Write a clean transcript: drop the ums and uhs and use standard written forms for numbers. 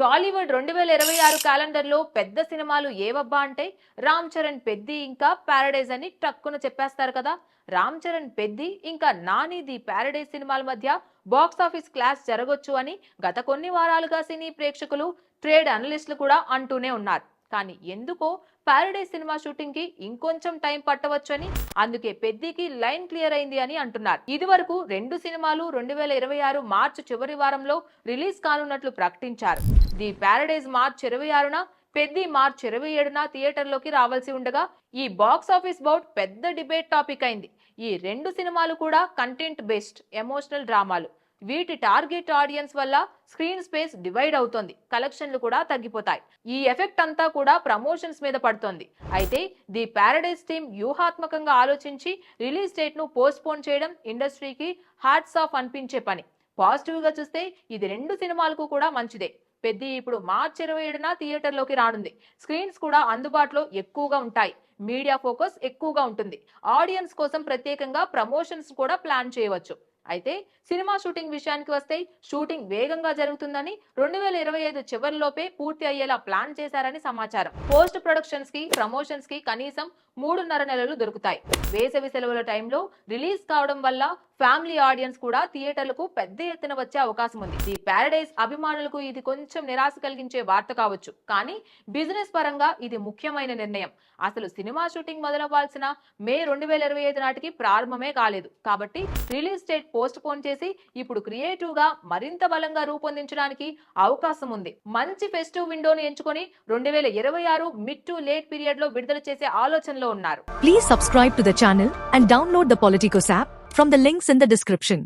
టాలీవుడ్ 2026 క్యాలెండర్లో పెద్ద సినిమాలు ఏవబ్బా అంటే రామ్ చరణ్ పెద్ది ఇంకా ప్యారడైజ్ అని టక్కున చెప్పేస్తారు కదా. రామ్ చరణ్ పెద్ది ఇంకా నాని ది ప్యారడైజ్ సినిమాల మధ్య బాక్స్ ఆఫీస్ క్లాష్ జరగొచ్చు అని గత కొన్ని వారాలుగా సినీ ప్రేక్షకులు, ట్రేడ్ అనలిస్టులు కూడా అంటూనే ఉన్నారు. కానీ ఎందుకో ప్యారడైజ్ సినిమా షూటింగ్ కి ఇంకొంచెం టైం పట్టవచ్చని, అందుకే పెద్దికి లైన్ క్లియర్ అయింది అని అంటున్నారు. ఇది వరకు రెండు సినిమాలు 2026 మార్చి చివరి వారంలో రిలీజ్ కానున్నట్లు ప్రకటించారు. ది ప్యారడైజ్ మార్చి 26న, పెద్ది మార్చి 27న థియేటర్లోకి రావాల్సి ఉండగా ఈ బాక్స్ ఆఫీస్ బౌట్ పెద్ద డిబేట్ టాపిక్ అయింది. ఈ రెండు సినిమాలు కూడా కంటెంట్ బేస్డ్ ఎమోషనల్ డ్రామాలు. వీటి టార్గెట్ ఆడియన్స్ వల్ల స్క్రీన్ స్పేస్ డివైడ్ అవుతోంది, కలెక్షన్లు కూడా తగ్గిపోతాయి. ఈ ఎఫెక్ట్ అంతా కూడా ప్రమోషన్స్ మీద పడుతోంది. అయితే ది ప్యారడైజ్ టీమ్ వ్యూహాత్మకంగా ఆలోచించి రిలీజ్ డేట్ ను పోస్ట్ పోన్ చేయడం ఇండస్ట్రీకి హ్యాట్స్ ఆఫ్ అనిపించే పని. పాజిటివ్ గా చూస్తే ఇది రెండు సినిమాలకు కూడా మంచిదే. పెద్ది ఇప్పుడు మార్చి 27న థియేటర్లోకి రానుంది. స్క్రీన్స్ కూడా అందుబాటులో ఎక్కువగా ఉంటాయి. మీడియా ఫోకస్ ఎక్కువగా ఉంటుంది. ఆడియన్స్ కోసం ప్రత్యేకంగా ప్రమోషన్స్ కూడా ప్లాన్ చేయవచ్చు. అయితే సినిమా షూటింగ్ విషయానికి వస్తే షూటింగ్ వేగంగా జరుగుతుందని, 2025 చివరిలోపే పూర్తి అయ్యేలా ప్లాన్ చేశారని సమాచారం. పోస్ట్ ప్రొడక్షన్స్ కి, ప్రమోషన్స్ కి కనీసం 3.5 నెలలు దొరుకుతాయి. వేసవి సెలవుల టైంలో రిలీజ్ కావడం వల్ల ఫ్యామిలీ ఆడియన్స్ కూడా థియేటర్లకు పెద్ద ఎత్తున వచ్చే అవకాశం ఉంది. ది ప్యారడైజ్ అభిమానులకు ఇది కొంచెం నిరాశ కలిగించే వార్త కావచ్చు, కానీ బిజినెస్ పరంగా ఇది ముఖ్యమైన నిర్ణయం. అసలు సినిమా షూటింగ్ మొదలవ్వాల్సిన మే 2025 నాటికి ప్రారంభమే కాలేదు. కాబట్టి రిలీజ్ డేట్ పోస్ట్ పోన్ చేసి ఇప్పుడు క్రియేటివ్ గా మరింత బలంగా రూపొందించడానికి అవకాశం ఉంది. మంచి ఫెస్టివ్ విండోని ఎంచుకొని 2026 మిడ్ టు లేట్ పీరియడ్ లో విడుదల చేసే ఆలోచనలో ఉన్నారు. Please subscribe to the channel and download the Politicos app from the links in the description.